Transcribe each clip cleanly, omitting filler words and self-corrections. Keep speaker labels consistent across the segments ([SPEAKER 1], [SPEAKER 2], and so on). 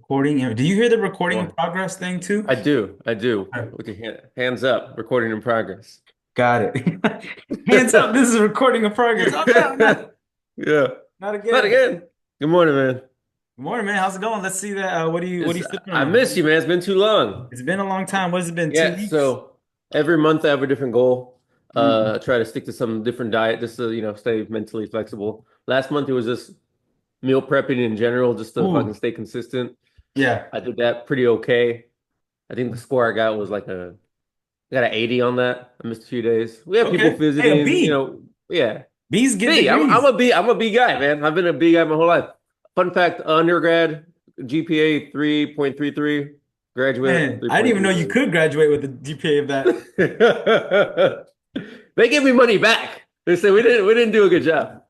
[SPEAKER 1] Recording. Do you hear the recording in
[SPEAKER 2] One.
[SPEAKER 1] progress thing too?
[SPEAKER 2] I do. I do.
[SPEAKER 1] Okay.
[SPEAKER 2] With your hands up, recording in progress.
[SPEAKER 1] Got it. Hands up. This is a recording in progress. Oh no, not
[SPEAKER 2] Yeah.
[SPEAKER 1] not
[SPEAKER 2] Not
[SPEAKER 1] again.
[SPEAKER 2] again. Good morning, man.
[SPEAKER 1] Good morning, man. How's it going? Let's see that. What are you sipping
[SPEAKER 2] I
[SPEAKER 1] on?
[SPEAKER 2] miss you, man. It's been too long.
[SPEAKER 1] It's been a long time. What has it been? Two
[SPEAKER 2] Yeah.
[SPEAKER 1] weeks?
[SPEAKER 2] So every month I have a different goal.
[SPEAKER 1] Mm.
[SPEAKER 2] Try to stick to some different diet just to, stay mentally flexible. Last month it was just meal prepping in general, just to fucking
[SPEAKER 1] Ooh,
[SPEAKER 2] stay consistent.
[SPEAKER 1] yeah.
[SPEAKER 2] I did that pretty okay. I think the score I got was I got an 80 on that. I missed a few days. We have people
[SPEAKER 1] Okay. Hey, a
[SPEAKER 2] visiting,
[SPEAKER 1] B.
[SPEAKER 2] yeah.
[SPEAKER 1] B's get
[SPEAKER 2] B. I'm
[SPEAKER 1] degrees.
[SPEAKER 2] a B. I'm a B guy, man. I've been a B guy my whole life. Fun fact: undergrad GPA 3.33, graduate
[SPEAKER 1] Man, I didn't even know you
[SPEAKER 2] 3.33.
[SPEAKER 1] could graduate with a GPA of that.
[SPEAKER 2] They give me money back. They say we didn't do a good job.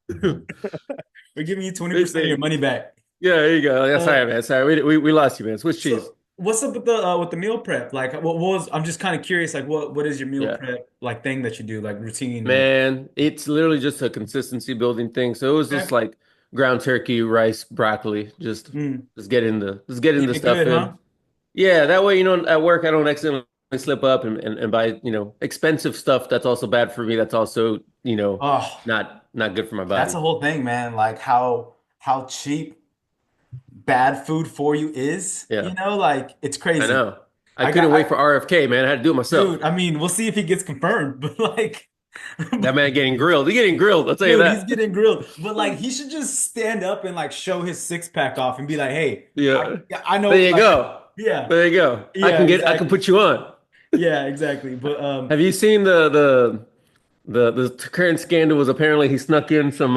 [SPEAKER 1] We're giving you
[SPEAKER 2] They
[SPEAKER 1] 20% of your
[SPEAKER 2] say,
[SPEAKER 1] money back.
[SPEAKER 2] yeah, there you go. Yeah,
[SPEAKER 1] Uh,
[SPEAKER 2] sorry, man. Sorry, we lost you, man. Swiss cheese.
[SPEAKER 1] So what's up with the meal prep? Like what was I'm just kind of curious, like what is your meal
[SPEAKER 2] Yeah,
[SPEAKER 1] prep like thing that you do, like routine and
[SPEAKER 2] man. It's literally just a consistency building thing. So it was just
[SPEAKER 1] okay.
[SPEAKER 2] like ground turkey, rice, broccoli.
[SPEAKER 1] Mm.
[SPEAKER 2] Just getting the
[SPEAKER 1] Keep it
[SPEAKER 2] stuff
[SPEAKER 1] good,
[SPEAKER 2] in.
[SPEAKER 1] huh?
[SPEAKER 2] Yeah, that way, at work, I don't accidentally slip up and buy, expensive stuff that's also bad for me. That's also,
[SPEAKER 1] Oh,
[SPEAKER 2] not good for my
[SPEAKER 1] that's
[SPEAKER 2] body.
[SPEAKER 1] the whole thing, man. Like how cheap bad food for you is,
[SPEAKER 2] Yeah,
[SPEAKER 1] like it's
[SPEAKER 2] I
[SPEAKER 1] crazy.
[SPEAKER 2] know. I
[SPEAKER 1] I
[SPEAKER 2] couldn't
[SPEAKER 1] got
[SPEAKER 2] wait
[SPEAKER 1] I
[SPEAKER 2] for RFK, man. I had to do it myself.
[SPEAKER 1] dude, I mean, we'll see if he gets confirmed, but like
[SPEAKER 2] That man getting grilled. He getting grilled, I'll tell you
[SPEAKER 1] dude, he's
[SPEAKER 2] that.
[SPEAKER 1] getting grilled. But like he should just stand up and like show his six pack off and be like, hey,
[SPEAKER 2] Yeah.
[SPEAKER 1] I know
[SPEAKER 2] There you
[SPEAKER 1] like
[SPEAKER 2] go.
[SPEAKER 1] yeah,
[SPEAKER 2] There you go.
[SPEAKER 1] yeah,
[SPEAKER 2] I can
[SPEAKER 1] exactly.
[SPEAKER 2] put you on.
[SPEAKER 1] Yeah, exactly. But
[SPEAKER 2] Have you seen the current scandal was apparently he snuck in some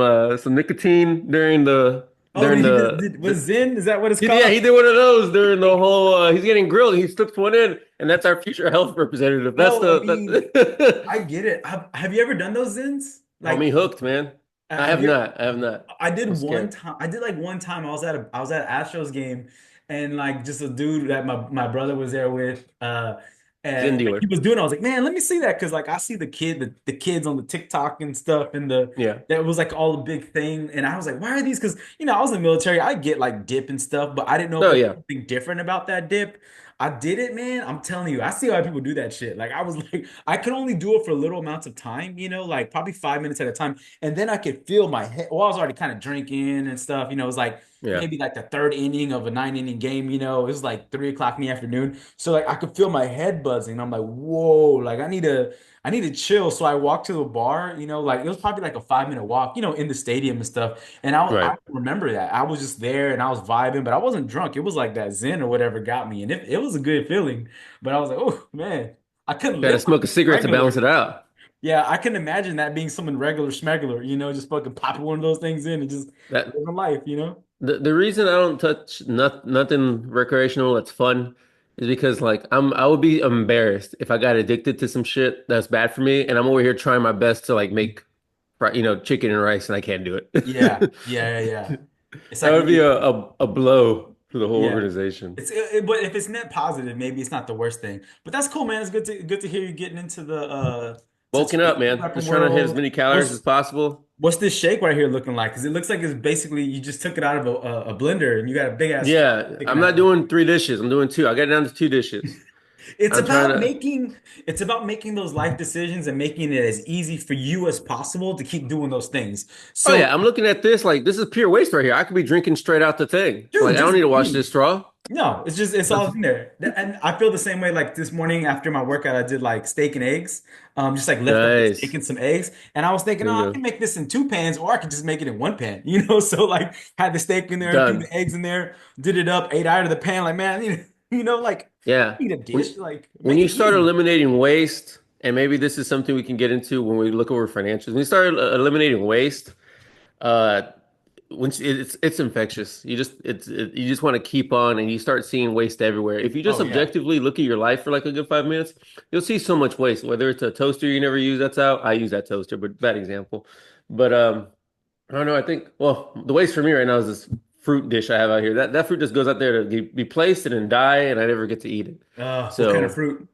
[SPEAKER 2] nicotine
[SPEAKER 1] oh,
[SPEAKER 2] during
[SPEAKER 1] was Zen? Is that what it's
[SPEAKER 2] Yeah,
[SPEAKER 1] called?
[SPEAKER 2] he did one of those during the whole. He's getting grilled. He slipped one in, and that's our future health representative. That's
[SPEAKER 1] No, I
[SPEAKER 2] the
[SPEAKER 1] mean,
[SPEAKER 2] that.
[SPEAKER 1] I get it. Have you ever done those Zens?
[SPEAKER 2] Oh,
[SPEAKER 1] Like,
[SPEAKER 2] me hooked, man. I
[SPEAKER 1] have
[SPEAKER 2] have
[SPEAKER 1] you?
[SPEAKER 2] not. I have not.
[SPEAKER 1] I did
[SPEAKER 2] I'm
[SPEAKER 1] one
[SPEAKER 2] scared.
[SPEAKER 1] time. I did like one time. I was at an Astros game, and like just a dude that my brother was there with.
[SPEAKER 2] Zen
[SPEAKER 1] And he
[SPEAKER 2] dealer.
[SPEAKER 1] was doing. I was like, man, let me see that because like I see the kids on the TikTok and stuff, and
[SPEAKER 2] Yeah.
[SPEAKER 1] that was like all a big thing. And I was like, why are these? Because I was in the military. I get like dip and stuff, but I didn't know if
[SPEAKER 2] Oh
[SPEAKER 1] there was
[SPEAKER 2] yeah.
[SPEAKER 1] something different about that dip. I did it, man. I'm telling you, I see why people do that shit. Like I was like, I could only do it for little amounts of time, like probably 5 minutes at a time. And then I could feel my head. Well, I was already kind of drinking and stuff. It was like
[SPEAKER 2] Yeah.
[SPEAKER 1] maybe like the third inning of a 9 inning game. It was like 3 o'clock in the afternoon. So like I could feel my head buzzing. I'm like, whoa, like I need to chill. So I walked to the bar, like it was probably like a 5 minute walk, in the stadium and stuff. And I
[SPEAKER 2] Right.
[SPEAKER 1] remember that. I was just there and I was vibing, but I wasn't drunk. It was like that Zen or whatever got me. And it was a good feeling. But I was like, oh man, I couldn't
[SPEAKER 2] Got to
[SPEAKER 1] live like
[SPEAKER 2] smoke a
[SPEAKER 1] this
[SPEAKER 2] cigarette to balance
[SPEAKER 1] regular.
[SPEAKER 2] it out.
[SPEAKER 1] Yeah, I can imagine that being someone regular schmegular, just fucking popping one of those things in and just
[SPEAKER 2] That
[SPEAKER 1] living life.
[SPEAKER 2] the reason I don't touch nothing recreational that's fun is because like I would be embarrassed if I got addicted to some shit that's bad for me, and I'm over here trying my best to like make chicken and rice, and I can't do
[SPEAKER 1] Yeah,
[SPEAKER 2] it.
[SPEAKER 1] yeah, yeah, yeah. It's
[SPEAKER 2] That
[SPEAKER 1] like
[SPEAKER 2] would
[SPEAKER 1] when
[SPEAKER 2] be
[SPEAKER 1] you,
[SPEAKER 2] a blow to the whole
[SPEAKER 1] yeah.
[SPEAKER 2] organization.
[SPEAKER 1] But if it's net positive, maybe it's not the worst thing. But that's cool, man. It's good to hear you getting into the to
[SPEAKER 2] Bulking
[SPEAKER 1] the
[SPEAKER 2] up,
[SPEAKER 1] meal
[SPEAKER 2] man.
[SPEAKER 1] prepping
[SPEAKER 2] Just trying to hit as
[SPEAKER 1] world.
[SPEAKER 2] many calories as
[SPEAKER 1] What's
[SPEAKER 2] possible.
[SPEAKER 1] what's this shake right here looking like? Because it looks like it's basically you just took it out of a blender and you got a big ass straw
[SPEAKER 2] Yeah,
[SPEAKER 1] sticking
[SPEAKER 2] I'm
[SPEAKER 1] out
[SPEAKER 2] not
[SPEAKER 1] of it.
[SPEAKER 2] doing three dishes. I'm doing two. I got it down to two dishes.
[SPEAKER 1] It's
[SPEAKER 2] I'm trying
[SPEAKER 1] about
[SPEAKER 2] to.
[SPEAKER 1] making it's about making those life decisions and making it as easy for you as possible to keep doing those things.
[SPEAKER 2] Oh
[SPEAKER 1] So,
[SPEAKER 2] yeah, I'm looking at this like this is pure waste right here. I could be drinking straight out the thing.
[SPEAKER 1] dude,
[SPEAKER 2] Like I don't
[SPEAKER 1] just
[SPEAKER 2] need to wash
[SPEAKER 1] dude,
[SPEAKER 2] this straw.
[SPEAKER 1] no, it's all
[SPEAKER 2] That's
[SPEAKER 1] in there. And I feel the same way. Like this morning after my workout, I did like steak and eggs, just like leftover steak
[SPEAKER 2] nice.
[SPEAKER 1] and some eggs. And I was thinking,
[SPEAKER 2] There
[SPEAKER 1] oh,
[SPEAKER 2] you
[SPEAKER 1] I
[SPEAKER 2] go.
[SPEAKER 1] can make this in two pans, or I could just make it in one pan. So like had the steak in there, threw
[SPEAKER 2] Done.
[SPEAKER 1] the eggs in there, did it up, ate out of the pan. Like man, like
[SPEAKER 2] Yeah.
[SPEAKER 1] eat a
[SPEAKER 2] When
[SPEAKER 1] dish, like
[SPEAKER 2] when
[SPEAKER 1] make
[SPEAKER 2] you
[SPEAKER 1] it
[SPEAKER 2] start
[SPEAKER 1] easy.
[SPEAKER 2] eliminating waste, and maybe this is something we can get into when we look over financials. When you start eliminating waste, uh, once it's infectious. You just want to keep on, and you start seeing waste everywhere. If you just
[SPEAKER 1] Oh yeah.
[SPEAKER 2] objectively look at your life for like a good 5 minutes, you'll see so much waste. Whether it's a toaster you never use, that's out. I use that toaster, but bad example. But I don't know. I think well, the waste for me right now is this fruit dish I have out here. That fruit just goes out there to be placed and then die, and I never get to eat it.
[SPEAKER 1] What kind of
[SPEAKER 2] So
[SPEAKER 1] fruit?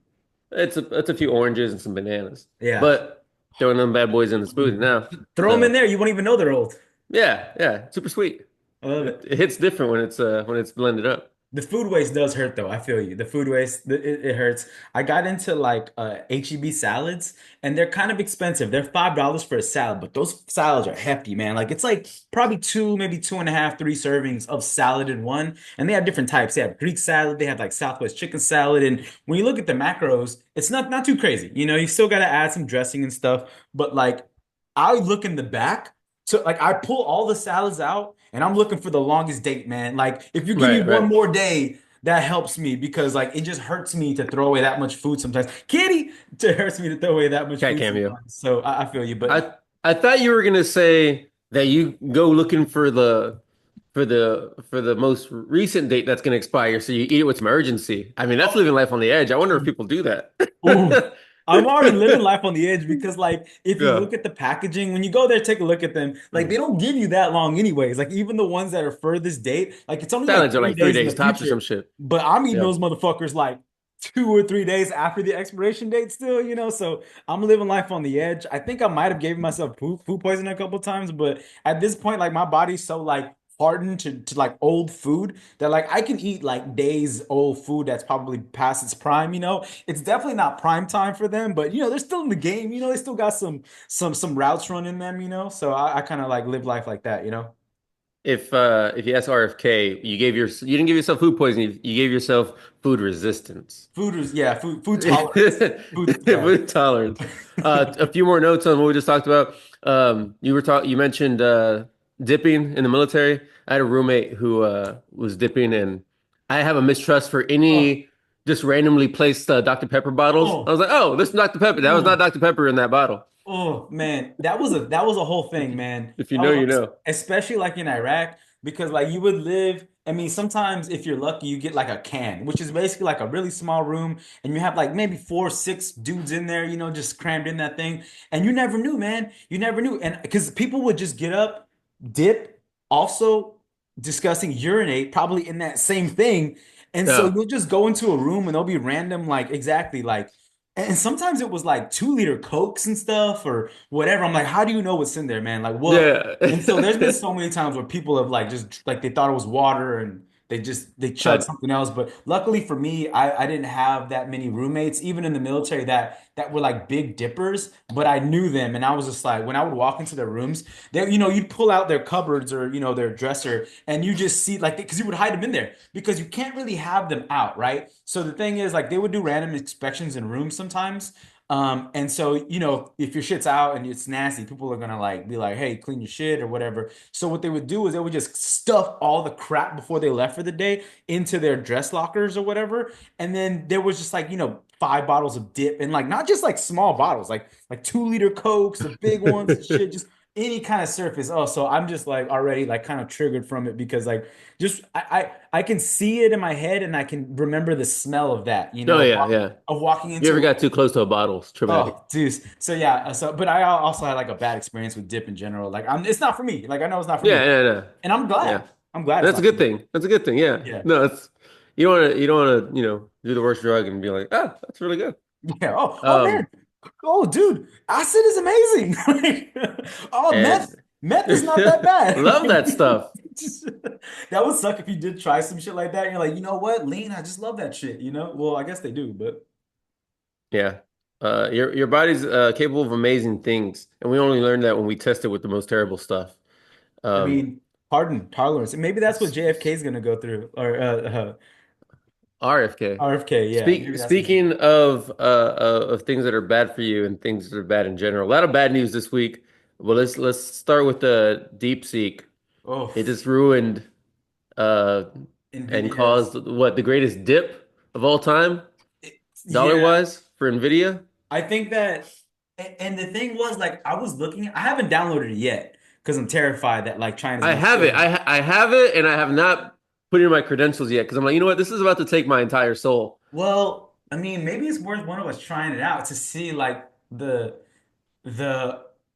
[SPEAKER 2] it's a few oranges and some bananas,
[SPEAKER 1] Yeah.
[SPEAKER 2] but throwing them bad boys in the smoothie now.
[SPEAKER 1] Throw them in
[SPEAKER 2] So
[SPEAKER 1] there. You won't even know they're old.
[SPEAKER 2] yeah, super sweet.
[SPEAKER 1] I love
[SPEAKER 2] It,
[SPEAKER 1] it.
[SPEAKER 2] it hits different when it's blended up.
[SPEAKER 1] The food waste does hurt though. I feel you. The food waste, it hurts. I got into like HEB salads and they're kind of expensive. They're $5 for a salad, but those salads are hefty, man. Like it's like probably two, maybe two and a half, three servings of salad in one. And they have different types. They have Greek salad, they have like Southwest chicken salad. And when you look at the macros, it's not too crazy. You know, you still gotta add some dressing and stuff. But like I look in the back. So like I pull all the salads out and I'm looking for the longest date, man. Like if you give me
[SPEAKER 2] Right,
[SPEAKER 1] one
[SPEAKER 2] right.
[SPEAKER 1] more day, that helps me because like it just hurts me to throw away that much food sometimes. Kitty, it hurts me to throw away that much
[SPEAKER 2] Cat
[SPEAKER 1] food
[SPEAKER 2] cameo.
[SPEAKER 1] sometimes. So I feel you, but
[SPEAKER 2] I thought you were gonna say that you go looking for the most recent date that's gonna expire, so you eat it with some urgency. I mean, that's
[SPEAKER 1] oh,
[SPEAKER 2] living life on the edge. I wonder if people do that.
[SPEAKER 1] ooh, I'm already living life on the edge because like if you
[SPEAKER 2] Yeah.
[SPEAKER 1] look at the packaging, when you go there, take a look at them, like they
[SPEAKER 2] Mm.
[SPEAKER 1] don't give you that long anyways. Like even the ones that are furthest date, like it's only like
[SPEAKER 2] Salads are
[SPEAKER 1] three
[SPEAKER 2] like three
[SPEAKER 1] days in the
[SPEAKER 2] days tops or some
[SPEAKER 1] future.
[SPEAKER 2] shit.
[SPEAKER 1] But I'm eating
[SPEAKER 2] Yeah.
[SPEAKER 1] those motherfuckers like 2 or 3 days after the expiration date still, you know. So I'm living life on the edge. I think I might have given myself food poisoning a couple times, but at this point, like my body's so like hardened to like old food that like I can eat like days old food that's probably past its prime, you know. It's definitely not prime time for them, but you know, they're still in the game, you know, they still got some routes running them, you know. So I kind of like live life like that, you know.
[SPEAKER 2] If you ask RFK, you didn't give yourself food poisoning, you gave yourself food resistance.
[SPEAKER 1] Food is yeah, food tolerance. Food, yeah.
[SPEAKER 2] Food tolerance. A few more notes on what we just talked about. You mentioned dipping in the military. I had a roommate who was dipping, and I have a mistrust for
[SPEAKER 1] Oh,
[SPEAKER 2] any just randomly placed Dr. Pepper bottles. I
[SPEAKER 1] oh,
[SPEAKER 2] was like, oh, this is Dr. Pepper. That was not
[SPEAKER 1] oh.
[SPEAKER 2] Dr. Pepper in that bottle.
[SPEAKER 1] Oh man, that was a whole
[SPEAKER 2] If
[SPEAKER 1] thing,
[SPEAKER 2] you,
[SPEAKER 1] man.
[SPEAKER 2] if you know, you know.
[SPEAKER 1] Especially like in Iraq because like you would live. I mean, sometimes if you're lucky, you get like a can, which is basically like a really small room, and you have like maybe 4 or 6 dudes in there, you know, just crammed in that thing, and you never knew, man. You never knew, and because people would just get up, dip, also discussing urinate, probably in that same thing, and so
[SPEAKER 2] Yeah.
[SPEAKER 1] you'll just go into a room and there'll be random like exactly like. And sometimes it was like 2 liter Cokes and stuff or whatever. I'm like, how do you know what's in there, man? Like what?
[SPEAKER 2] Yeah.
[SPEAKER 1] And so there's been so many times where people have like just like they thought it was water and they chugged
[SPEAKER 2] I,
[SPEAKER 1] something else. But luckily for me, I didn't have that many roommates, even in the military that were like big dippers, but I knew them and I was just like when I would walk into their rooms, they you know, you'd pull out their cupboards or you know their dresser and you just see like because you would hide them in there because you can't really have them out, right? So the thing is like they would do random inspections in rooms sometimes. And so, you know, if your shit's out and it's nasty, people are gonna like be like, hey, clean your shit or whatever. So what they would do is they would just stuff all the crap before they left for the day into their dress lockers or whatever. And then there was just like, you know, 5 bottles of dip and like not just like small bottles, like 2 liter Cokes, the big ones and shit, just any kind of surface. Oh, so I'm just like already like kind of triggered from it because like just I can see it in my head and I can remember the smell of that, you
[SPEAKER 2] oh
[SPEAKER 1] know,
[SPEAKER 2] yeah, yeah.
[SPEAKER 1] of walking
[SPEAKER 2] You ever
[SPEAKER 1] into
[SPEAKER 2] got too close to a bottle? It's traumatic.
[SPEAKER 1] oh, dude. So yeah, so but I also had like a bad experience with dip in general. Like it's not for me. Like I know it's not for
[SPEAKER 2] Yeah,
[SPEAKER 1] me.
[SPEAKER 2] yeah, yeah.
[SPEAKER 1] And I'm
[SPEAKER 2] Yeah.
[SPEAKER 1] glad. I'm glad it's
[SPEAKER 2] That's a
[SPEAKER 1] not for
[SPEAKER 2] good
[SPEAKER 1] me.
[SPEAKER 2] thing. That's a good thing. Yeah.
[SPEAKER 1] Yeah.
[SPEAKER 2] No, it's you don't wanna, do the worst drug and be like, ah, that's really good.
[SPEAKER 1] Yeah. Oh man.
[SPEAKER 2] Um,
[SPEAKER 1] Oh dude, acid is amazing. Like, oh
[SPEAKER 2] and
[SPEAKER 1] meth is not that bad.
[SPEAKER 2] love that stuff.
[SPEAKER 1] Just- that would suck if you did try some shit like that. And you're like, you know what, lean, I just love that shit, you know? Well, I guess they do, but
[SPEAKER 2] Yeah. Your body's capable of amazing things, and we only learn that when we test it with the most terrible stuff.
[SPEAKER 1] I
[SPEAKER 2] Um,
[SPEAKER 1] mean, pardon, tolerance. And maybe that's what JFK is gonna go through, or
[SPEAKER 2] RFK.
[SPEAKER 1] RFK. Yeah, maybe that's what.
[SPEAKER 2] Speaking of things that are bad for you and things that are bad in general, a lot of bad news this week. Well, let's start with the DeepSeek.
[SPEAKER 1] Oh,
[SPEAKER 2] It just ruined uh and
[SPEAKER 1] Nvidia's.
[SPEAKER 2] caused what the greatest dip of all time, dollar
[SPEAKER 1] Yeah,
[SPEAKER 2] wise, for Nvidia.
[SPEAKER 1] I think that. And the thing was, like, I was looking. I haven't downloaded it yet because I'm terrified that like China's
[SPEAKER 2] I
[SPEAKER 1] gonna
[SPEAKER 2] have it.
[SPEAKER 1] steal.
[SPEAKER 2] I have it, and I have not put in my credentials yet because I'm like, you know what? This is about to take my entire soul.
[SPEAKER 1] Well, I mean, maybe it's worth one of us trying it out to see like the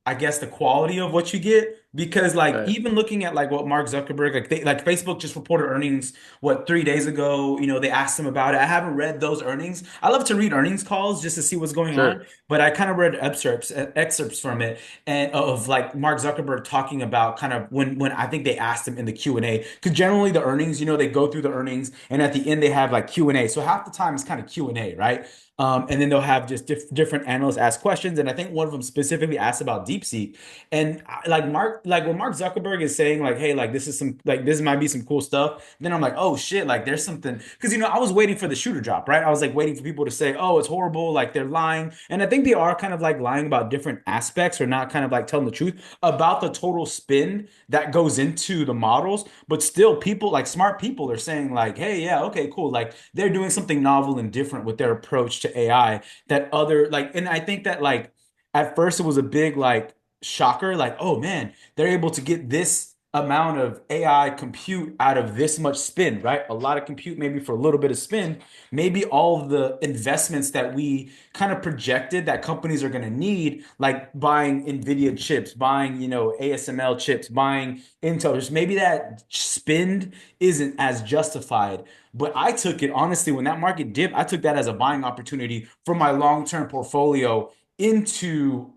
[SPEAKER 1] I guess the quality of what you get. because like
[SPEAKER 2] Right.
[SPEAKER 1] even looking at like what Mark Zuckerberg like Facebook just reported earnings what 3 days ago. They asked him about it. I haven't read those earnings. I love to read earnings calls just to see what's going on,
[SPEAKER 2] Sure.
[SPEAKER 1] but I kind of read excerpts from it and of like Mark Zuckerberg talking about kind of when I think they asked him in the Q&A, because generally the earnings, they go through the earnings and at the end they have like Q&A. So half the time it's kind of Q&A, right? And then they'll have just different analysts ask questions. And I think one of them specifically asked about DeepSeek. And like when Mark Zuckerberg is saying like, hey, like this might be some cool stuff. Then I'm like, oh shit, like there's something. Because I was waiting for the shooter drop, right? I was like waiting for people to say, oh, it's horrible, like they're lying. And I think they are kind of like lying about different aspects or not kind of like telling the truth about the total spin that goes into the models. But still, people like smart people are saying like, hey, yeah, okay, cool. Like they're doing something novel and different with their approach to AI that other like, and I think that like at first it was a big like shocker, like, oh man, they're able to get this amount of AI compute out of this much spin, right? A lot of compute maybe for a little bit of spin. Maybe all of the investments that we kind of projected that companies are going to need, like buying NVIDIA chips, buying, ASML chips, buying Intel, just maybe that spend isn't as justified. But I took it honestly when that market dipped, I took that as a buying opportunity for my long-term portfolio into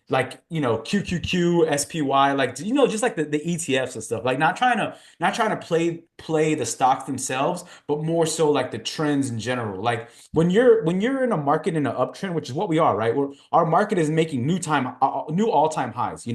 [SPEAKER 1] like QQQ, SPY, like just like the ETFs and stuff. Like not trying to play the stocks themselves, but more so like the trends in general. Like when you're in a market in an uptrend, which is what we are, right? Our market is making new all-time highs,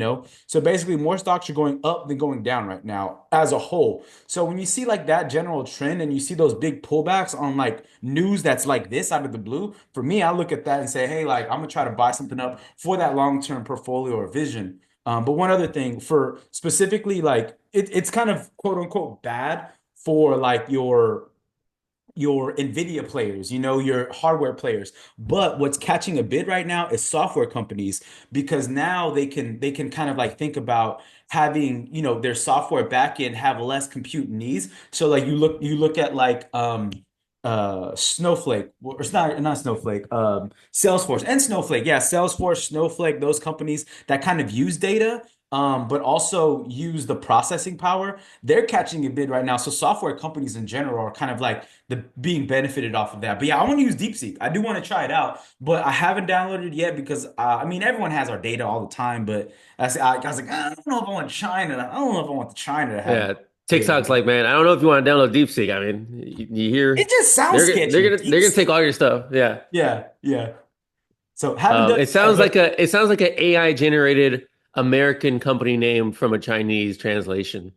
[SPEAKER 1] So basically more stocks are going up than going down right now as a whole. So when you see like that general trend and you see those big pullbacks on like news that's like this out of the blue, for me, I look at that and say, hey, like I'm gonna try to buy something up for that long-term portfolio or vision. But one other thing for specifically like it's kind of quote unquote bad for like your Nvidia players, your hardware players. But what's catching a bid right now is software companies because now they can kind of like think about having, their software backend have less compute needs. So like you look at like Snowflake, or it's not Snowflake, Salesforce and Snowflake. Yeah, Salesforce, Snowflake, those companies that kind of use data. But also use the processing power. They're catching a bid right now. So software companies in general are kind of like the being benefited off of that. But yeah, I want to use DeepSeek. I do want to try it out, but I haven't downloaded it yet because I mean everyone has our data all the time. But I was like, I don't know if I want China. I don't know if I want the China to have
[SPEAKER 2] Yeah.
[SPEAKER 1] data.
[SPEAKER 2] TikTok's like, man, I don't know if you want to download DeepSeek. I mean, you
[SPEAKER 1] It
[SPEAKER 2] hear
[SPEAKER 1] just sounds
[SPEAKER 2] they're
[SPEAKER 1] sketchy.
[SPEAKER 2] they're gonna take
[SPEAKER 1] DeepSeek.
[SPEAKER 2] all your stuff. Yeah.
[SPEAKER 1] Yeah, yeah. So haven't done
[SPEAKER 2] It
[SPEAKER 1] it yet,
[SPEAKER 2] sounds like
[SPEAKER 1] but
[SPEAKER 2] an AI generated American company name from a Chinese translation.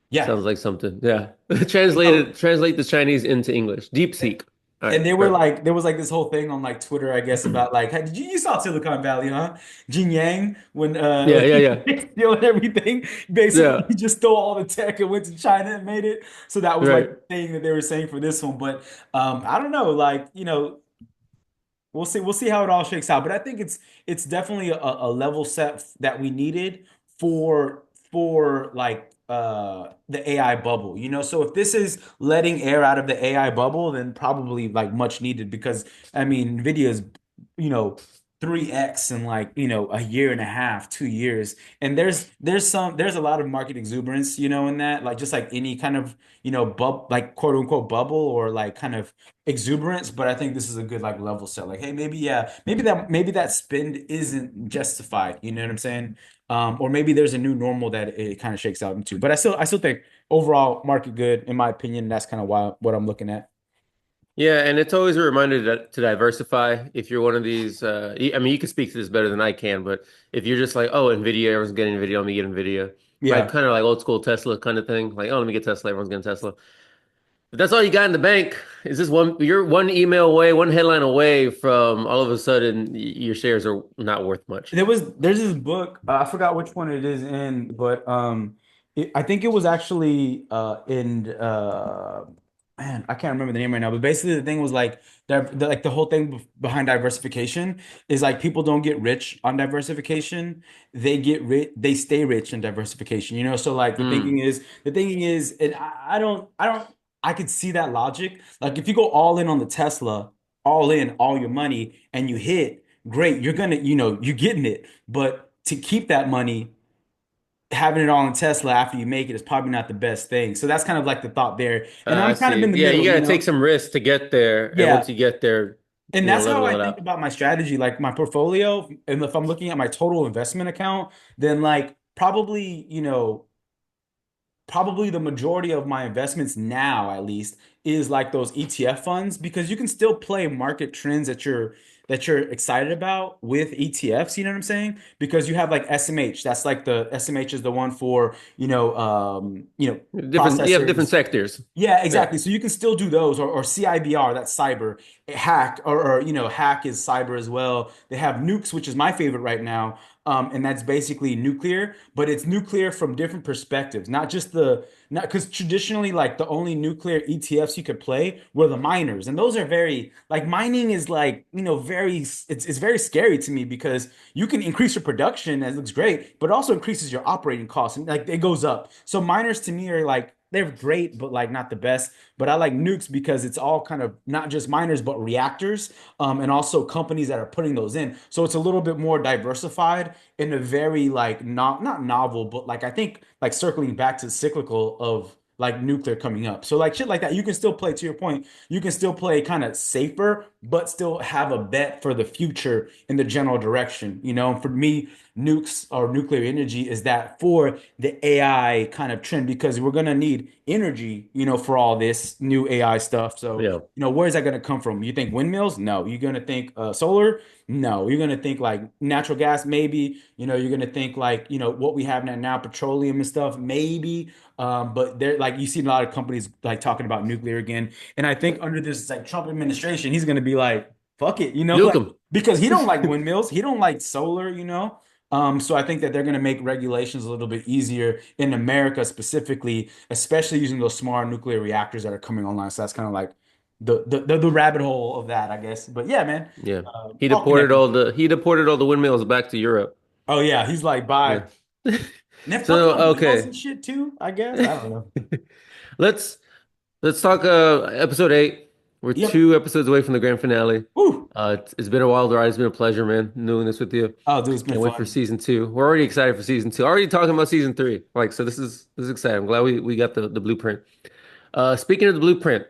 [SPEAKER 1] yeah.
[SPEAKER 2] Sounds like something. Yeah.
[SPEAKER 1] So
[SPEAKER 2] Translate the Chinese into English. DeepSeek. All
[SPEAKER 1] and
[SPEAKER 2] right,
[SPEAKER 1] they were
[SPEAKER 2] perfect.
[SPEAKER 1] like, there was like this whole thing on like Twitter, I guess, about like, hey, you saw Silicon Valley, huh? Jin Yang, when
[SPEAKER 2] Yeah,
[SPEAKER 1] like
[SPEAKER 2] yeah,
[SPEAKER 1] he
[SPEAKER 2] yeah.
[SPEAKER 1] stealing everything, basically
[SPEAKER 2] Yeah.
[SPEAKER 1] he just stole all the tech and went to China and made it. So that was like
[SPEAKER 2] Right.
[SPEAKER 1] the thing that they were saying for this one. But I don't know, like, we'll see how it all shakes out. But I think it's definitely a level set that we needed for for like the AI bubble, So if this is letting air out of the AI bubble, then probably like much needed because I mean Nvidia is, you know, 3x in like, a year and a half, 2 years. And there's a lot of market exuberance, in that, like just like any kind of, like quote unquote bubble or like kind of exuberance, but I think this is a good like level set. Like, hey, maybe yeah, maybe that spend isn't justified. You know what I'm saying? Or maybe there's a new normal that it kind of shakes out into. But I still think overall market good in my opinion. That's kind of why what I'm looking at.
[SPEAKER 2] Yeah, and it's always a reminder to diversify. If you're one of these, I mean, you can speak to this better than I can, but if you're just like, oh, Nvidia, everyone's getting Nvidia, let me get Nvidia, right?
[SPEAKER 1] Yeah.
[SPEAKER 2] Kind of like old school Tesla kind of thing. Like, oh, let me get Tesla, everyone's getting Tesla. If that's all you got in the bank, is this you're one email away, one headline away from all of a sudden your shares are not worth much.
[SPEAKER 1] There's this book, I forgot which one it is in, but I think it was actually in man, I can't remember the name right now, but basically the thing was like like the whole thing behind diversification is like people don't get rich on diversification. They stay rich in diversification, So like
[SPEAKER 2] Mm.
[SPEAKER 1] the thinking is and I don't I could see that logic. Like if you go all in on the Tesla, all in, all your money, and you hit great, you're getting it. But to keep that money, having it all in Tesla after you make it is probably not the best thing. So that's kind of like the thought there. And
[SPEAKER 2] I
[SPEAKER 1] I'm kind of
[SPEAKER 2] see.
[SPEAKER 1] in the
[SPEAKER 2] Yeah, you
[SPEAKER 1] middle,
[SPEAKER 2] got
[SPEAKER 1] you
[SPEAKER 2] to take
[SPEAKER 1] know?
[SPEAKER 2] some risks to get there, and once
[SPEAKER 1] Yeah.
[SPEAKER 2] you get there,
[SPEAKER 1] And that's how
[SPEAKER 2] level
[SPEAKER 1] I
[SPEAKER 2] it
[SPEAKER 1] think
[SPEAKER 2] out.
[SPEAKER 1] about my strategy, like my portfolio. And if I'm looking at my total investment account, then like probably, probably the majority of my investments now, at least, is like those ETF funds because you can still play market trends that you're excited about with ETFs, you know what I'm saying? Because you have like SMH, that's like the SMH is the one for,
[SPEAKER 2] Different, you have different
[SPEAKER 1] processors.
[SPEAKER 2] sectors.
[SPEAKER 1] Yeah,
[SPEAKER 2] Yeah,
[SPEAKER 1] exactly. So you can still do those, or CIBR, that's cyber. Hack, hack is cyber as well. They have nukes, which is my favorite right now, and that's basically nuclear, but it's nuclear from different perspectives, not just not because traditionally, like the only nuclear ETFs you could play were the miners, and those are very like mining is like very it's very scary to me because you can increase your production, that looks great, but also increases your operating costs, and like it goes up. So miners to me are like they're great, but like not the best. But I like nukes because it's all kind of not just miners, but reactors, and also companies that are putting those in. So it's a little bit more diversified in a very like not novel, but like I think like circling back to cyclical of like nuclear coming up. So like shit like that, you can still play to your point, you can still play kind of safer, but still have a bet for the future in the general direction. For me, nukes or nuclear energy is that for the AI kind of trend because we're gonna need energy, for all this new AI stuff. So,
[SPEAKER 2] yeah,
[SPEAKER 1] where's that gonna come from? You think windmills? No. You're gonna think solar? No. You're gonna think like natural gas, maybe. You're gonna think like, what we have now, petroleum and stuff, maybe. But there, like, you see a lot of companies like talking about nuclear again. And I think under this like Trump administration, he's gonna be like, fuck it,
[SPEAKER 2] nuke
[SPEAKER 1] like
[SPEAKER 2] them.
[SPEAKER 1] because he don't like windmills, he don't like solar. So I think that they're going to make regulations a little bit easier in America specifically, especially using those smart nuclear reactors that are coming online. So that's kind of like the rabbit hole of that, I guess. But yeah, man,
[SPEAKER 2] Yeah,
[SPEAKER 1] all connected.
[SPEAKER 2] he deported all the windmills back to Europe.
[SPEAKER 1] Oh yeah, he's like, bye.
[SPEAKER 2] Yeah.
[SPEAKER 1] And they're fucking
[SPEAKER 2] So
[SPEAKER 1] up wells
[SPEAKER 2] okay,
[SPEAKER 1] and shit too, I guess. I don't know.
[SPEAKER 2] let's let's talk episode 8. We're
[SPEAKER 1] Yep.
[SPEAKER 2] 2 episodes away from the grand finale.
[SPEAKER 1] Woo.
[SPEAKER 2] It's been a wild ride. It's been a pleasure, man, doing this with you.
[SPEAKER 1] Oh, dude, it's been
[SPEAKER 2] Can't wait for
[SPEAKER 1] fun.
[SPEAKER 2] season 2. We're already excited for season 2. Already talking about season 3. Like, so this is exciting. I'm glad we got the blueprint. Speaking of the blueprint,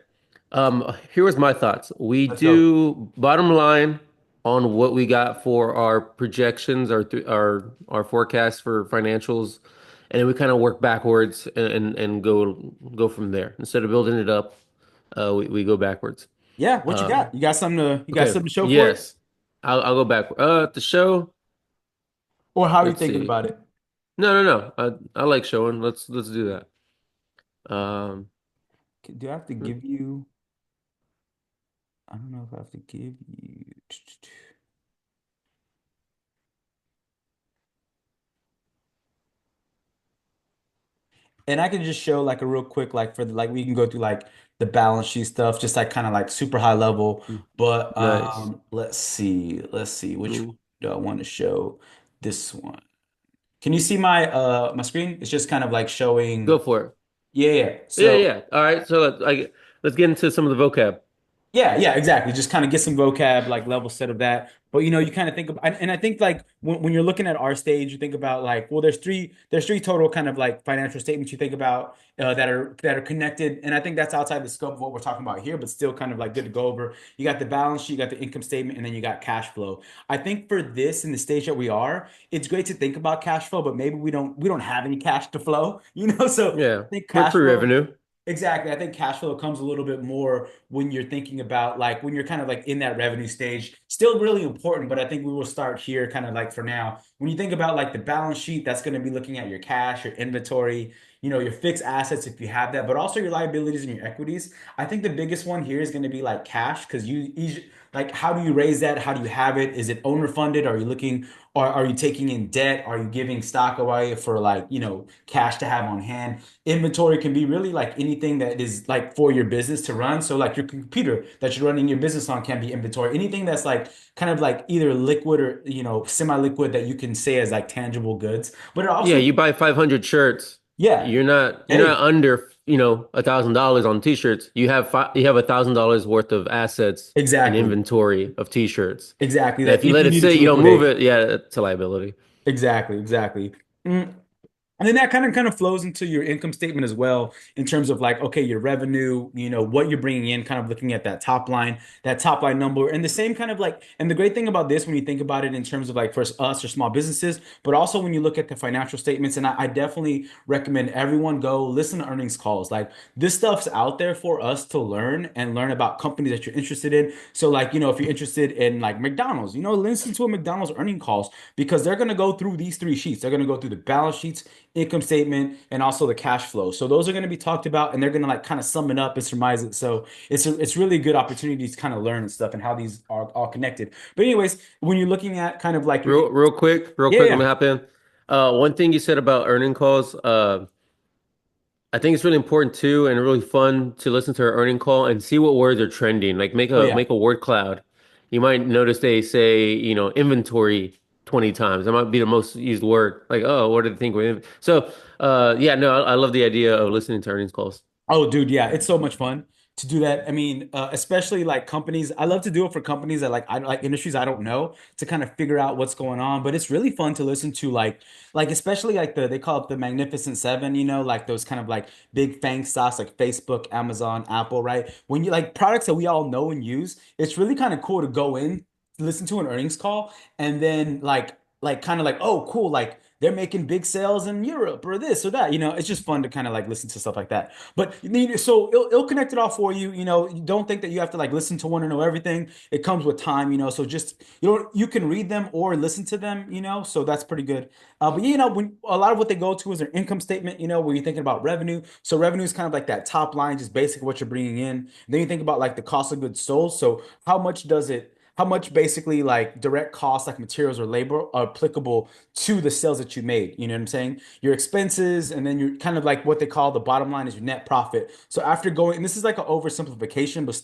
[SPEAKER 2] here was my thoughts. We
[SPEAKER 1] Let's go.
[SPEAKER 2] do bottom line on what we got for our projections, our forecasts for financials, and then we kind of work backwards and go from there. Instead of building it up, we go backwards.
[SPEAKER 1] Yeah, what you
[SPEAKER 2] Um,
[SPEAKER 1] got? You got something to show for it?
[SPEAKER 2] yes, I'll go back. The show.
[SPEAKER 1] Or how are you
[SPEAKER 2] Let's
[SPEAKER 1] thinking
[SPEAKER 2] see.
[SPEAKER 1] about it?
[SPEAKER 2] No, no, no. I like showing. Let's do that. Um,
[SPEAKER 1] Do I have to give you? I don't know if I have to give you. And I can just show like a real quick, like for the, like we can go through like the balance sheet stuff, just like kind of like super high level. But
[SPEAKER 2] nice.
[SPEAKER 1] let's see, which one
[SPEAKER 2] Mm,
[SPEAKER 1] do I want to show? This one. Can you see my screen? It's just kind of like
[SPEAKER 2] go
[SPEAKER 1] showing.
[SPEAKER 2] for it.
[SPEAKER 1] Yeah, yeah.
[SPEAKER 2] Yeah,
[SPEAKER 1] So
[SPEAKER 2] yeah. All right. So let's get into some of the vocab.
[SPEAKER 1] yeah, yeah, exactly. Just kind of get some vocab, like level set of that. But you kind of think of, and I think like when you're looking at our stage, you think about like, well, there's three total kind of like financial statements you think about that are connected, and I think that's outside the scope of what we're talking about here, but still kind of like good to go over. You got the balance sheet, you got the income statement, and then you got cash flow. I think for this in the stage that we are, it's great to think about cash flow, but maybe we don't have any cash to flow, So I
[SPEAKER 2] Yeah.
[SPEAKER 1] think
[SPEAKER 2] We're
[SPEAKER 1] cash flow.
[SPEAKER 2] pre-revenue.
[SPEAKER 1] Exactly. I think cash flow comes a little bit more when you're thinking about like when you're kind of like in that revenue stage. Still really important, but I think we will start here kind of like for now. When you think about like the balance sheet, that's going to be looking at your cash, your inventory, your fixed assets if you have that, but also your liabilities and your equities. I think the biggest one here is going to be like cash because like how do you raise that? How do you have it? Is it owner funded? Are you looking or are you taking in debt? Are you giving stock away for like, cash to have on hand? Inventory can be really like anything that is like for your business to run. So like your computer that you're running your business on can be inventory. Anything that's like kind of like either liquid or semi-liquid that you can say as like tangible goods. But it
[SPEAKER 2] Yeah,
[SPEAKER 1] also
[SPEAKER 2] you buy 500 shirts.
[SPEAKER 1] yeah.
[SPEAKER 2] You're not
[SPEAKER 1] Hey,
[SPEAKER 2] under, $1,000 on t-shirts. You have $1,000 worth of assets and
[SPEAKER 1] exactly.
[SPEAKER 2] inventory of t-shirts.
[SPEAKER 1] Exactly.
[SPEAKER 2] That if
[SPEAKER 1] That
[SPEAKER 2] you
[SPEAKER 1] if
[SPEAKER 2] let
[SPEAKER 1] you
[SPEAKER 2] it
[SPEAKER 1] needed
[SPEAKER 2] sit,
[SPEAKER 1] to
[SPEAKER 2] you don't move
[SPEAKER 1] liquidate.
[SPEAKER 2] it, yeah, it's a liability.
[SPEAKER 1] Exactly, exactly. Mm. And then that kind of flows into your income statement as well, in terms of like, okay, your revenue, what you're bringing in, kind of looking at that top line number. And the same kind of like, and the great thing about this, when you think about it in terms of like for us or small businesses, but also when you look at the financial statements, and I definitely recommend everyone go listen to earnings calls. Like this stuff's out there for us to learn and learn about companies that you're interested in. So like, if you're interested in like McDonald's, listen to a McDonald's earning calls, because they're going to go through these three sheets. They're going to go through the balance sheets, income statement, and also the cash flow. So those are going to be talked about, and they're going to like kind of sum it up and surmise it. So it's really a good opportunity to kind of learn and stuff, and how these are all connected. But anyways, when you're looking at kind of like your,
[SPEAKER 2] Real
[SPEAKER 1] yeah,
[SPEAKER 2] quick, let me
[SPEAKER 1] yeah,
[SPEAKER 2] hop in. One thing you said about earning calls, I think it's really important too, and really fun to listen to our earning call and see what words are trending. Like
[SPEAKER 1] oh yeah.
[SPEAKER 2] make a word cloud. You might notice they say, inventory 20 times. That might be the most used word. Like, oh, what do they think we're in? So, yeah, no, I love the idea of listening to earnings calls.
[SPEAKER 1] Oh, dude, yeah, it's so much fun to do that. I mean, especially like companies. I love to do it for companies that I like industries I don't know, to kind of figure out what's going on. But it's really fun to listen to like especially like they call it the Magnificent Seven. Like those kind of like big fang stocks like Facebook, Amazon, Apple, right? When you like products that we all know and use, it's really kind of cool to go in, listen to an earnings call, and then like kind of like, oh, cool, like they're making big sales in Europe or this or that. It's just fun to kind of like listen to stuff like that. But you need, so it'll connect it all for you. You don't think that you have to like listen to one to know everything. It comes with time. So just you can read them or listen to them. So that's pretty good. But when a lot of what they go to is their income statement. Where you're thinking about revenue. So revenue is kind of like that top line, just basic what you're bringing in. Then you think about like the cost of goods sold. So how much basically like direct costs like materials or labor are applicable to the sales that you made? You know what I'm saying? Your expenses, and then you're kind of like what they call the bottom line is your net profit. So after going, and this is like an oversimplification, but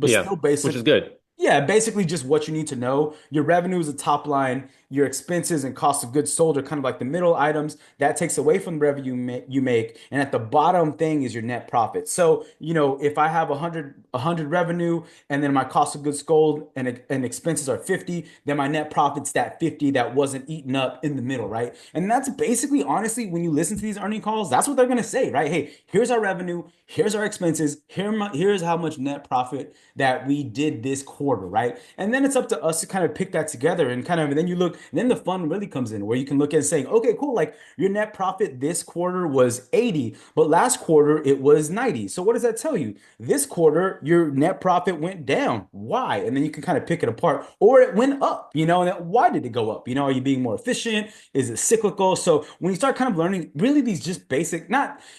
[SPEAKER 2] Yeah,
[SPEAKER 1] still
[SPEAKER 2] which
[SPEAKER 1] basic.
[SPEAKER 2] is good.
[SPEAKER 1] Yeah, basically just what you need to know. Your revenue is the top line. Your expenses and cost of goods sold are kind of like the middle items. That takes away from the revenue you make. And at the bottom thing is your net profit. So, if I have a hundred revenue, and then my cost of goods sold and expenses are 50, then my net profit's that 50 that wasn't eaten up in the middle, right? And that's basically, honestly, when you listen to these earning calls, that's what they're going to say, right? Hey, here's our revenue, here's our expenses, here's how much net profit that we did this quarter, right? And then it's up to us to kind of pick that together, and then you look, and then the fun really comes in, where you can look at saying, okay, cool, like your net profit this quarter was 80, but last quarter it was 90. So what does that tell you? This quarter, your net profit went down. Why? And then you can kind of pick it apart, or it went up, and why did it go up? Are you being more efficient? Is it cyclical? So when you start kind of learning really these just basic,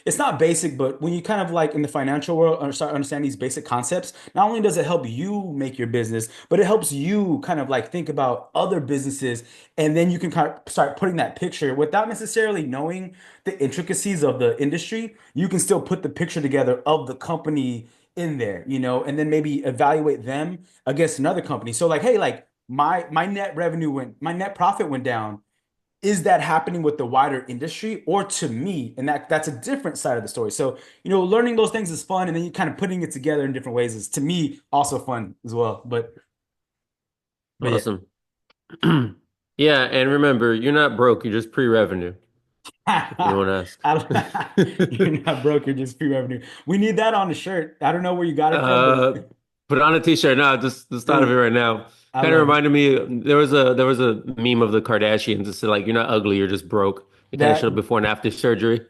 [SPEAKER 1] it's not basic, but when you kind of like in the financial world start understanding these basic concepts, not only does it help you make your business, but it helps you kind of like think about other businesses, and then you can kind of start putting that picture without necessarily knowing the intricacies of the industry. You can still put the picture together of the company in there, and then maybe evaluate them against another company. So like, hey, like my net profit went down. Is that happening with the wider industry or to me? And that's a different side of the story. So, learning those things is fun, and then you kind of putting it together in different ways is, to me, also fun as well. But yeah.
[SPEAKER 2] Awesome. Yeah, and remember, you're not broke, you're just pre-revenue, if anyone asks.
[SPEAKER 1] You're not broke, you're just free revenue. We need that on the shirt. I don't know where you got it from, but
[SPEAKER 2] Uh, Put on a t-shirt now, just thought of it
[SPEAKER 1] dude,
[SPEAKER 2] right now.
[SPEAKER 1] I
[SPEAKER 2] Kind of
[SPEAKER 1] love it.
[SPEAKER 2] reminded me, there was a meme of the Kardashians that said like, you're not ugly, you're just broke. It kind of
[SPEAKER 1] That
[SPEAKER 2] showed before and after surgery.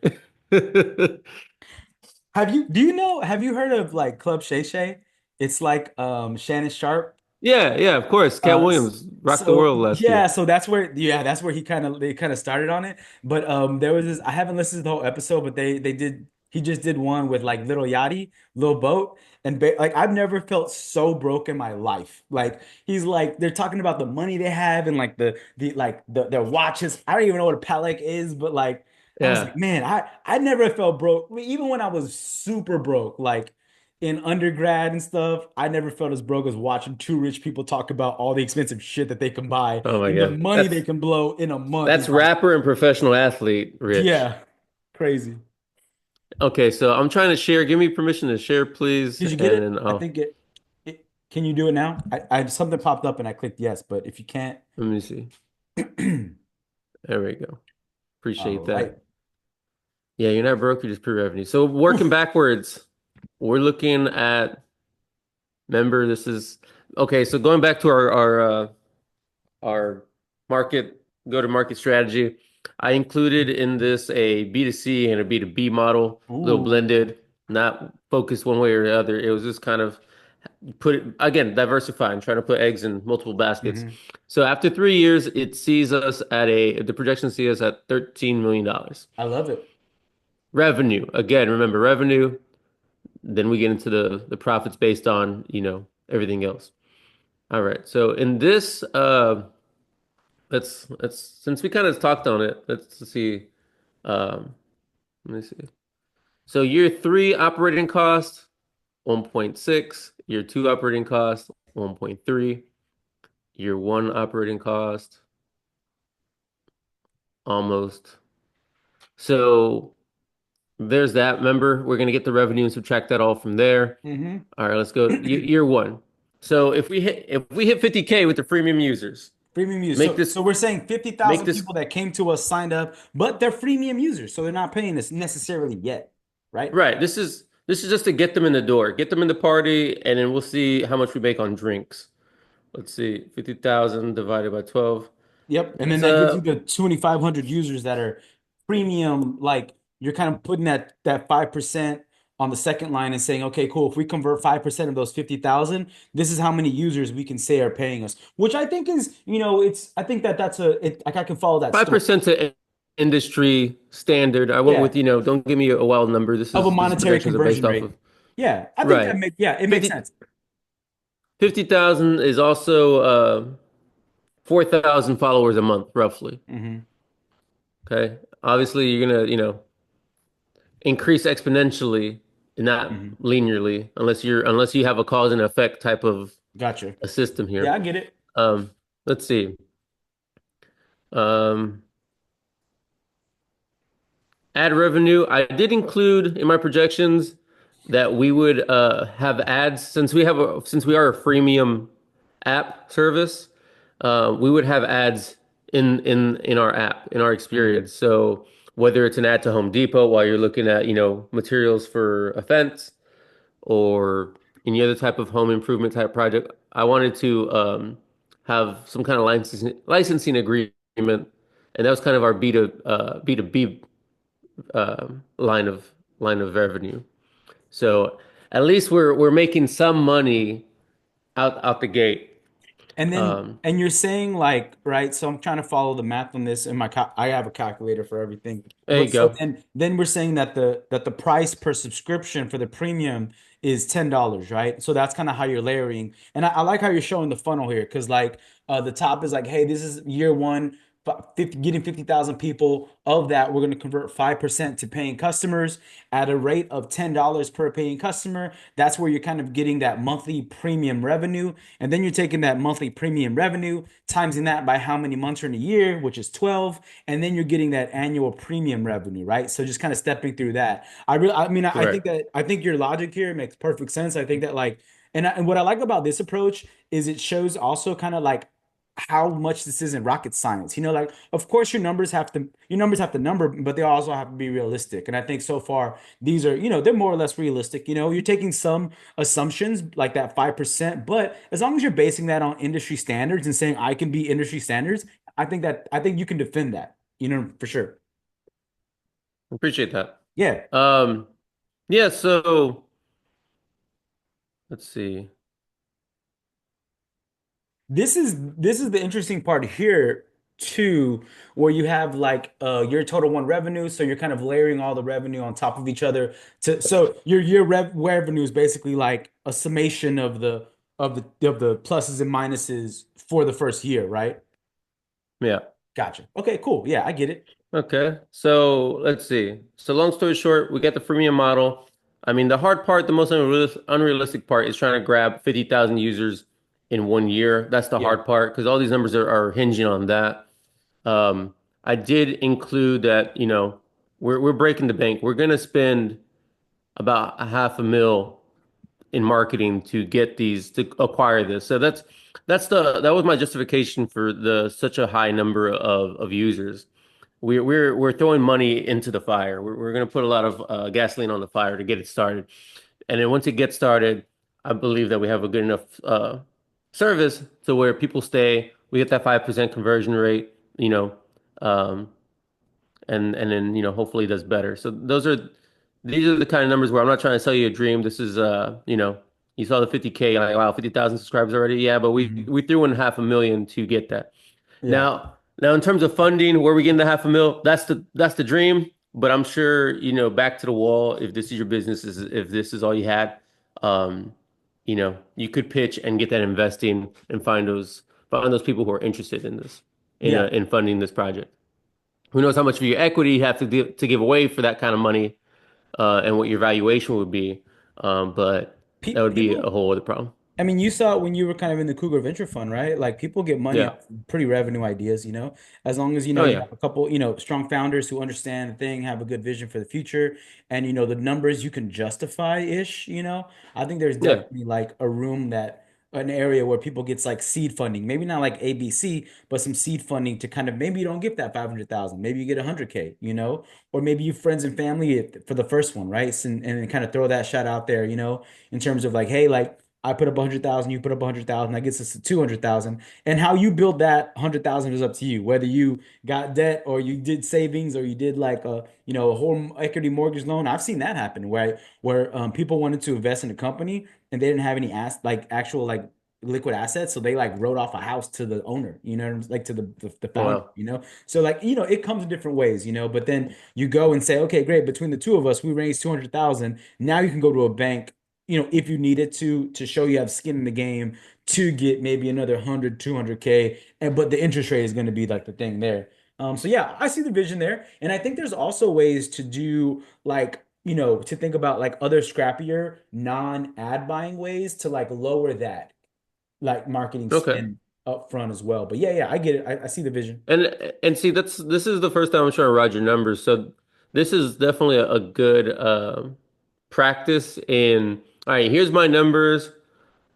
[SPEAKER 1] have you heard of like Club Shay Shay? It's like Shannon Sharp.
[SPEAKER 2] Yeah, of course. Cat Williams rocked the
[SPEAKER 1] So
[SPEAKER 2] world last
[SPEAKER 1] yeah,
[SPEAKER 2] year.
[SPEAKER 1] so that's where they kind of started on it. But there was this, I haven't listened to the whole episode, but they did he just did one with like Little Yachty, Lil Boat, and like I've never felt so broke in my life. Like he's like they're talking about the money they have, and like their watches. I don't even know what a Patek is, but like I was like,
[SPEAKER 2] Yeah.
[SPEAKER 1] man, I never felt broke. I mean, even when I was super broke, like in undergrad and stuff, I never felt as broke as watching two rich people talk about all the expensive shit that they can buy
[SPEAKER 2] Oh my
[SPEAKER 1] and the
[SPEAKER 2] God.
[SPEAKER 1] money they can blow in a month.
[SPEAKER 2] That's
[SPEAKER 1] It's like,
[SPEAKER 2] rapper and professional athlete, Rich.
[SPEAKER 1] yeah, crazy.
[SPEAKER 2] Okay, so I'm trying to share. Give me permission to share, please.
[SPEAKER 1] Did you get
[SPEAKER 2] And
[SPEAKER 1] it?
[SPEAKER 2] then
[SPEAKER 1] I
[SPEAKER 2] oh,
[SPEAKER 1] think can you do it now? I something popped up and I clicked yes, but if you can't,
[SPEAKER 2] let me see. There we go.
[SPEAKER 1] all
[SPEAKER 2] Appreciate
[SPEAKER 1] right.
[SPEAKER 2] that. Yeah, you're not broke, you're just pre-revenue. So working
[SPEAKER 1] Oof.
[SPEAKER 2] backwards, we're looking at, remember, this is okay. So going back to our market go-to-market strategy, I included in this a B2C and a B2B model, a little
[SPEAKER 1] Ooh.
[SPEAKER 2] blended, not focused one way or the other. It was just kind of put it again, diversifying, trying to put eggs in multiple baskets.
[SPEAKER 1] Hmm.
[SPEAKER 2] So after 3 years, it sees us at the projection sees us at $13 million
[SPEAKER 1] I love it.
[SPEAKER 2] revenue. Again, remember revenue. Then we get into the profits based on, everything else. All right. So in this, let's since we kind of talked on it, let's see. Um, let me see. So year three operating cost, 1.6. Year two operating cost, 1.3. Year one operating cost, almost. So there's that. Remember, we're gonna get the revenue and subtract that all from there.
[SPEAKER 1] Hmm.
[SPEAKER 2] All right, let's go year one. So if we hit 50K with the freemium users,
[SPEAKER 1] Freemium users.
[SPEAKER 2] make
[SPEAKER 1] So
[SPEAKER 2] this
[SPEAKER 1] we're saying
[SPEAKER 2] make
[SPEAKER 1] 50,000
[SPEAKER 2] this
[SPEAKER 1] people that came to us signed up, but they're freemium users, so they're not paying us necessarily yet, right?
[SPEAKER 2] right. This is just to get them in the door, get them in the party, and then we'll see how much we make on drinks. Let's see, 50,000 divided by 12.
[SPEAKER 1] Yep. And then
[SPEAKER 2] That's
[SPEAKER 1] that gives you the 2,500 users that are premium. Like you're kind of putting that 5% on the second line and saying, okay, cool. If we convert 5% of those 50,000, this is how many users we can say are paying us, which I think is, I think that's like I can follow that story.
[SPEAKER 2] 5% to industry standard. I went
[SPEAKER 1] Yeah.
[SPEAKER 2] with, don't give me a wild number. This
[SPEAKER 1] Of a
[SPEAKER 2] is this
[SPEAKER 1] monetary
[SPEAKER 2] projections are based
[SPEAKER 1] conversion
[SPEAKER 2] off
[SPEAKER 1] rate.
[SPEAKER 2] of
[SPEAKER 1] Yeah. I think
[SPEAKER 2] right.
[SPEAKER 1] it makes
[SPEAKER 2] 50
[SPEAKER 1] sense.
[SPEAKER 2] 50,000 is also 4,000 followers a month, roughly.
[SPEAKER 1] Hmm.
[SPEAKER 2] Okay. Obviously, you're gonna, increase exponentially and not
[SPEAKER 1] Hmm.
[SPEAKER 2] linearly unless you have a cause and effect type of
[SPEAKER 1] Gotcha.
[SPEAKER 2] a system
[SPEAKER 1] Yeah,
[SPEAKER 2] here.
[SPEAKER 1] I get it.
[SPEAKER 2] Um, let's see. Um, Ad revenue, I did include in my projections that we would have ads since we are a freemium app service, we would have ads in our app, in our
[SPEAKER 1] Mhm.
[SPEAKER 2] experience. So whether it's an ad to Home Depot while you're looking at, materials for a fence or any other type of home improvement type project, I wanted to have some kind of licensing agreement, and that was kind of our B2B line of revenue. So at least we're making some money out the gate. Um,
[SPEAKER 1] And you're saying like, right? So I'm trying to follow the math on this, and I have a calculator for everything.
[SPEAKER 2] there
[SPEAKER 1] But
[SPEAKER 2] you
[SPEAKER 1] so
[SPEAKER 2] go.
[SPEAKER 1] then we're saying that the price per subscription for the premium is $10, right? So that's kind of how you're layering. And I like how you're showing the funnel here, because like the top is like, hey, this is year one, 50, getting 50,000 people. Of that, we're going to convert 5% to paying customers at a rate of $10 per paying customer. That's where you're kind of getting that monthly premium revenue. And then you're taking that monthly premium revenue, timesing that by how many months are in a year, which is 12. And then you're getting that annual premium revenue, right? So just kind of stepping through that. I mean,
[SPEAKER 2] Correct.
[SPEAKER 1] I think your logic here makes perfect sense. I think that like, and what I like about this approach is it shows also kind of like how much this isn't rocket science. Like of course your numbers have to number, but they also have to be realistic. And I think so far these are, they're more or less realistic. You're taking some assumptions like that 5%, but as long as you're basing that on industry standards and saying I can be industry standards, I think you can defend that, for sure.
[SPEAKER 2] Appreciate that.
[SPEAKER 1] Yeah.
[SPEAKER 2] Um, yeah, so let's see.
[SPEAKER 1] This is the interesting part here too, where you have like your total one revenue, so you're kind of layering all the revenue on top of each other to so your revenue is basically like a summation of the pluses and minuses for the first year, right?
[SPEAKER 2] Yeah.
[SPEAKER 1] Gotcha. Okay, cool. Yeah, I get it.
[SPEAKER 2] Okay. So let's see. So long story short, we get the freemium model. I mean, the hard part, the most unrealistic part is trying to grab 50,000 users in 1 year. That's the
[SPEAKER 1] Yeah.
[SPEAKER 2] hard part because all these numbers are hinging on that. I did include that, we're breaking the bank. We're gonna spend about a half a mil in marketing to acquire this. So that was my justification for the such a high number of users. we're throwing money into the fire. We're going to put a lot of gasoline on the fire to get it started. And then once it gets started, I believe that we have a good enough service to where people stay. We get that 5% conversion rate, you know, um, and then hopefully it does better. So these are the kind of numbers where I'm not trying to sell you a dream. This is you saw the 50K, like wow, 50,000 subscribers already. Yeah, but we
[SPEAKER 1] Hmm.
[SPEAKER 2] we threw in 500,000 to get that.
[SPEAKER 1] Yeah.
[SPEAKER 2] Now in terms of funding, where we getting the 500,000, that's the dream. But I'm sure, back to the wall, if this is your business, if this is all you had, um, you could pitch and get that investing and find those people who are interested in this,
[SPEAKER 1] Yeah.
[SPEAKER 2] in funding this project. Who knows how much of your equity you have to give away for that kind of money, and what your valuation would be. But that would be
[SPEAKER 1] People,
[SPEAKER 2] a whole other problem.
[SPEAKER 1] I mean, you saw it when you were kind of in the Cougar Venture Fund, right? Like people get money
[SPEAKER 2] Yeah.
[SPEAKER 1] off pretty revenue ideas, as long as
[SPEAKER 2] Oh
[SPEAKER 1] you
[SPEAKER 2] yeah.
[SPEAKER 1] have a couple, strong founders who understand the thing, have a good vision for the future, and the numbers you can justify-ish. I think there's
[SPEAKER 2] Yeah.
[SPEAKER 1] definitely like a room an area where people gets like seed funding, maybe not like ABC, but some seed funding to kind of maybe you don't get that 500,000, maybe you get 100K, or maybe you friends and family for the first one, right? And kind of throw that shot out there, in terms of like, hey, like. I put up 100,000, you put up 100,000, that gets us to 200,000. And how you build that 100,000 is up to you. Whether you got debt or you did savings or you did like a home equity mortgage loan. I've seen that happen where people wanted to invest in a company and they didn't have any like actual like liquid assets, so they like wrote off a house to the owner, like to the
[SPEAKER 2] Oh,
[SPEAKER 1] founder,
[SPEAKER 2] wow.
[SPEAKER 1] So like, it comes in different ways, but then you go and say, okay, great, between the two of us, we raised 200,000. Now you can go to a bank, if you needed to show you have skin in the game to get maybe another 100, 200K. But the interest rate is going to be like the thing there. So yeah, I see the vision there. And I think there's also ways to do like, to think about like other scrappier non-ad buying ways to like lower that like marketing
[SPEAKER 2] Okay.
[SPEAKER 1] spend up front as well. But yeah, I get it. I see the vision.
[SPEAKER 2] And see, this is the first time I'm trying to ride your numbers. So this is definitely a good practice in, all right, here's my numbers.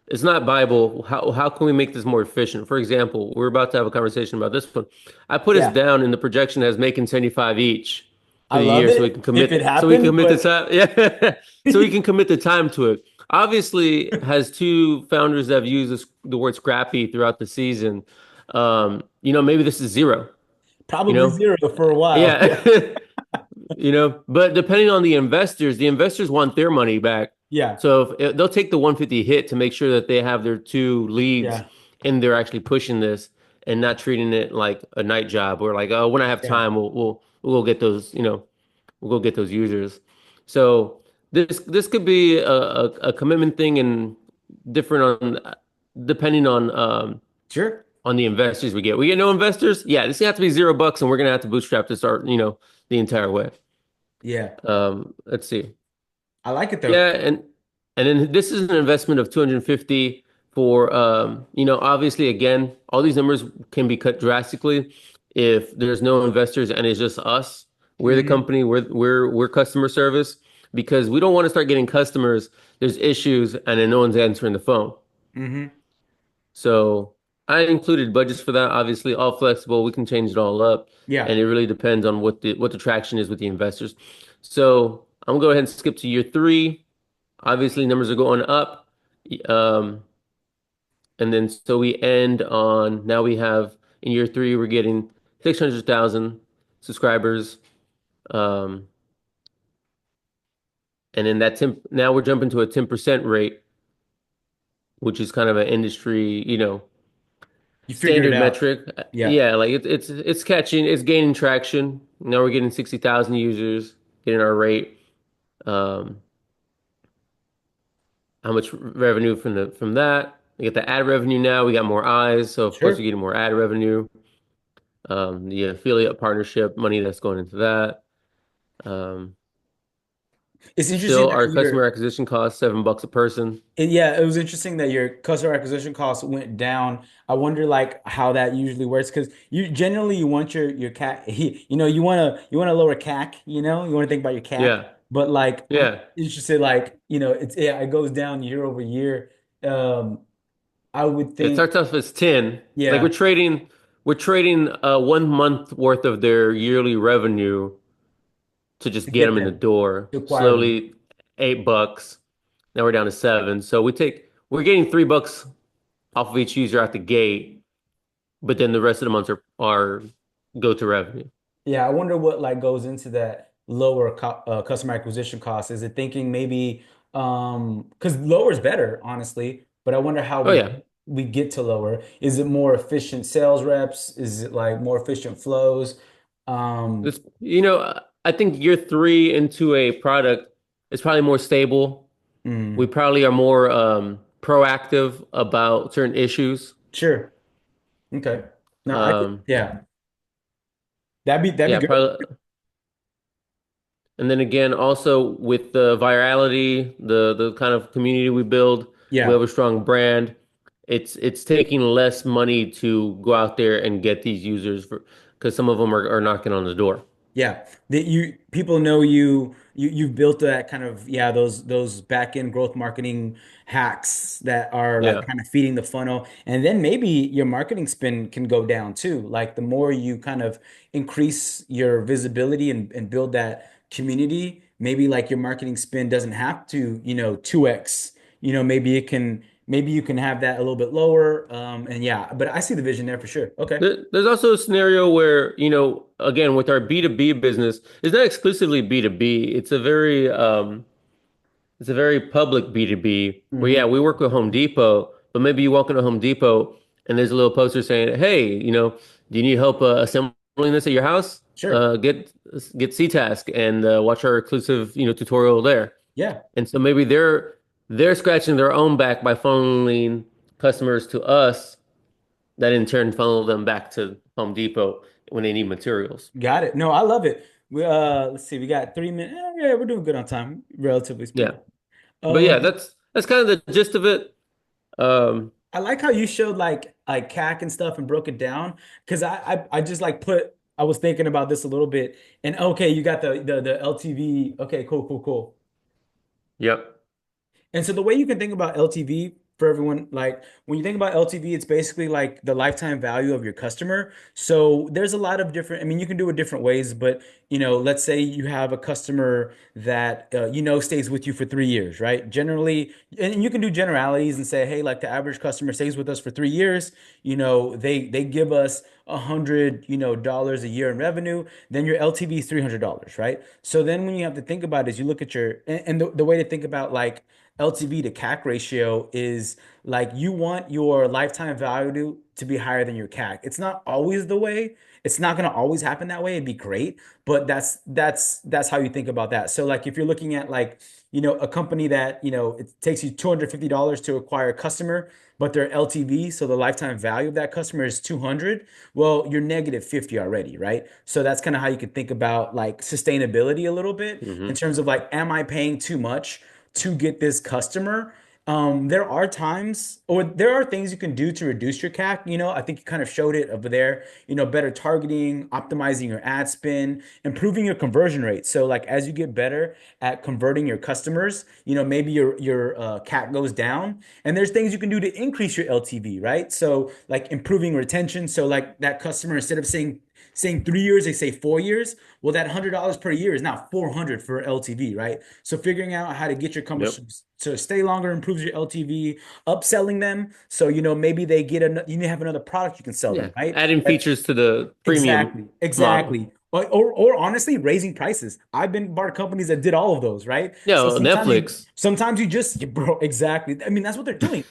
[SPEAKER 2] It's not Bible. How can we make this more efficient? For example, we're about to have a conversation about this one. I put us
[SPEAKER 1] Yeah,
[SPEAKER 2] down in the projection as making 75 each for
[SPEAKER 1] I
[SPEAKER 2] the
[SPEAKER 1] love
[SPEAKER 2] year so we
[SPEAKER 1] it
[SPEAKER 2] can
[SPEAKER 1] if it
[SPEAKER 2] commit
[SPEAKER 1] happened,
[SPEAKER 2] the
[SPEAKER 1] but
[SPEAKER 2] time. Yeah. So we can commit the time to it. Obviously, has two founders that have used the word scrappy throughout the season. Maybe this is zero, you
[SPEAKER 1] probably
[SPEAKER 2] know?
[SPEAKER 1] zero for a while. Yeah.
[SPEAKER 2] Yeah. But depending on the investors want their money back.
[SPEAKER 1] Yeah.
[SPEAKER 2] So if they'll take the 150 hit to make sure that they have their two leads
[SPEAKER 1] Yeah.
[SPEAKER 2] and they're actually pushing this and not treating it like a night job or like, oh, when I have
[SPEAKER 1] Yeah.
[SPEAKER 2] time, we'll get those, we'll go get those users. So this could be a commitment thing and different depending
[SPEAKER 1] Sure.
[SPEAKER 2] on the investors we get. We get no investors. Yeah, this is gonna have to be $0 and we're gonna have to bootstrap this art, the entire way.
[SPEAKER 1] Yeah.
[SPEAKER 2] Let's see.
[SPEAKER 1] I like it though.
[SPEAKER 2] Yeah, and then this is an investment of 250 for obviously again, all these numbers can be cut drastically if there's no investors and it's just us. We're the
[SPEAKER 1] Hmm.
[SPEAKER 2] company, we're customer service because we don't want to start getting customers, there's issues and then no one's answering the phone.
[SPEAKER 1] Hmm.
[SPEAKER 2] So I included budgets for that, obviously all flexible, we can change it all up
[SPEAKER 1] Yeah.
[SPEAKER 2] and it really depends on what the traction is with the investors. So I'm gonna go ahead and skip to year three. Obviously, numbers are going up. Um, and then so we end on now we have in year three, we're getting 600,000 subscribers. Um, and then now we're jumping to a 10% rate, which is kind of an industry,
[SPEAKER 1] You figured it
[SPEAKER 2] standard
[SPEAKER 1] out.
[SPEAKER 2] metric.
[SPEAKER 1] Yeah.
[SPEAKER 2] Yeah, like it's catching, it's gaining traction. Now we're getting 60,000 users, getting our rate. Um, how much revenue from that? We get the ad revenue now. We got more eyes, so of course we're
[SPEAKER 1] Sure.
[SPEAKER 2] getting more ad revenue. The affiliate partnership money that's going into that. Um,
[SPEAKER 1] It's interesting
[SPEAKER 2] Still,
[SPEAKER 1] that
[SPEAKER 2] our
[SPEAKER 1] you're
[SPEAKER 2] customer acquisition cost $7 a person.
[SPEAKER 1] Yeah, it was interesting that your customer acquisition costs went down. I wonder like how that usually works because you want your CAC, you want to lower CAC, you want to think about your CAC,
[SPEAKER 2] Yeah,
[SPEAKER 1] but like I'm
[SPEAKER 2] yeah.
[SPEAKER 1] interested like, it goes down year over year. I would
[SPEAKER 2] It
[SPEAKER 1] think,
[SPEAKER 2] starts off as 10. Like we're
[SPEAKER 1] yeah,
[SPEAKER 2] trading. we're trading 1 month worth of their yearly revenue to
[SPEAKER 1] to
[SPEAKER 2] just get
[SPEAKER 1] get
[SPEAKER 2] them in the
[SPEAKER 1] them,
[SPEAKER 2] door.
[SPEAKER 1] to acquire them.
[SPEAKER 2] Slowly, $8. Now we're down to 7. So we're getting $3 off of each user at the gate, but then the rest of the months are go to revenue.
[SPEAKER 1] Yeah, I wonder what like goes into that lower co customer acquisition cost. Is it thinking maybe because lower is better, honestly, but I wonder how
[SPEAKER 2] Oh yeah.
[SPEAKER 1] we get to lower. Is it more efficient sales reps? Is it like more efficient flows? Um,
[SPEAKER 2] I think year 3 into a product is probably more stable. We
[SPEAKER 1] mm,
[SPEAKER 2] probably are more proactive about certain issues.
[SPEAKER 1] sure. Okay. No,
[SPEAKER 2] Um,
[SPEAKER 1] yeah. That'd
[SPEAKER 2] yeah,
[SPEAKER 1] be good.
[SPEAKER 2] probably. And then again, also with the virality, the kind of community we build, we have
[SPEAKER 1] Yeah.
[SPEAKER 2] a strong brand. It's taking less money to go out there and get these users for because some of them are knocking on the door.
[SPEAKER 1] Yeah, that you people know you've built that kind of yeah those back end growth marketing hacks that are like
[SPEAKER 2] Yeah.
[SPEAKER 1] kind of feeding the funnel, and then maybe your marketing spend can go down too. Like the more you kind of increase your visibility and build that community, maybe like your marketing spend doesn't have to 2x. Maybe you can have that a little bit lower. And yeah, but I see the vision there for sure. Okay.
[SPEAKER 2] There's also a scenario where, again, with our B2B business, it's not exclusively B2B. It's a very public B2B where,
[SPEAKER 1] Hmm.
[SPEAKER 2] yeah, we work with Home Depot, but maybe you walk into Home Depot and there's a little poster saying, hey, do you need help assembling this at your house?
[SPEAKER 1] Sure.
[SPEAKER 2] Get CTask and watch our exclusive, tutorial there.
[SPEAKER 1] Yeah.
[SPEAKER 2] And so maybe they're scratching their own back by funneling customers to us that in turn funnel them back to Home Depot when they need materials.
[SPEAKER 1] Got it. No, I love it. We let's see, we got 3 minutes. Yeah, we're doing good on time, relatively
[SPEAKER 2] Yeah.
[SPEAKER 1] speaking.
[SPEAKER 2] But yeah,
[SPEAKER 1] Um,
[SPEAKER 2] that's kind of the gist of it. Um,
[SPEAKER 1] I like how you showed like CAC and stuff and broke it down because I just like put I was thinking about this a little bit and okay, you got the LTV. Okay, cool, cool, cool.
[SPEAKER 2] yep.
[SPEAKER 1] And so the way you can think about LTV for everyone, like when you think about LTV, it's basically like the lifetime value of your customer. So there's a lot of different, I mean, you can do it different ways, but let's say you have a customer that stays with you for 3 years, right? Generally, and you can do generalities and say, hey, like the average customer stays with us for 3 years, they give us $100 a year in revenue, then your LTV is $300, right? So then when you have to think about it is you look at your and the way to think about like LTV to CAC ratio is like you want your lifetime value to be higher than your CAC. It's not always the way. It's not going to always happen that way. It'd be great, but that's how you think about that. So like if you're looking at like, a company that, it takes you $250 to acquire a customer, but their LTV, so the lifetime value of that customer is 200, well, you're negative 50 already, right? So that's kind of how you could think about like sustainability a little bit in
[SPEAKER 2] Hmm.
[SPEAKER 1] terms of like, am I paying too much to get this customer? There are times, or there are things you can do to reduce your CAC. I think you kind of showed it over there. Better targeting, optimizing your ad spend, improving your conversion rate. So, like as you get better at converting your customers, maybe your CAC goes down. And there's things you can do to increase your LTV, right? So, like improving retention. So, like that customer instead of saying 3 years, they say 4 years. Well, that $100 per year is now 400 for LTV, right? So figuring out how to get your
[SPEAKER 2] Yep.
[SPEAKER 1] customers to stay longer improves your LTV, upselling them. So, maybe they get you may have another product you can sell them,
[SPEAKER 2] Yeah.
[SPEAKER 1] right?
[SPEAKER 2] Adding features to the premium
[SPEAKER 1] Exactly.
[SPEAKER 2] model.
[SPEAKER 1] Exactly. Or honestly, raising prices. I've been part of companies that did all of those, right?
[SPEAKER 2] Yeah,
[SPEAKER 1] So
[SPEAKER 2] well, Netflix
[SPEAKER 1] sometimes you just bro, exactly. I mean, that's what they're doing.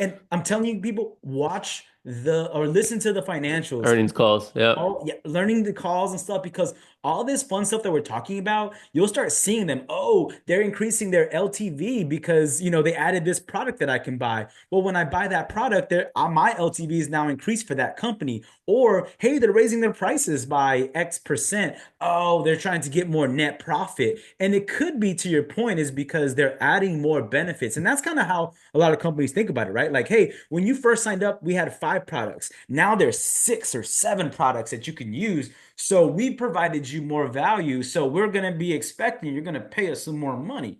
[SPEAKER 1] And I'm telling you, people watch the or listen to the financials.
[SPEAKER 2] earnings calls. Yeah.
[SPEAKER 1] Oh, yeah, learning the calls and stuff because all this fun stuff that we're talking about, you'll start seeing them. Oh, they're increasing their LTV because they added this product that I can buy. Well, when I buy that product, my LTV is now increased for that company. Or hey, they're raising their prices by X%. Oh, they're trying to get more net profit, and it could be to your point is because they're adding more benefits, and that's kind of how a lot of companies think about it, right? Like, hey, when you first signed up, we had 5 products. Now there's 6 or 7 products that you can use. So we provided you more value. So we're going to be expecting you're going to pay us some more money,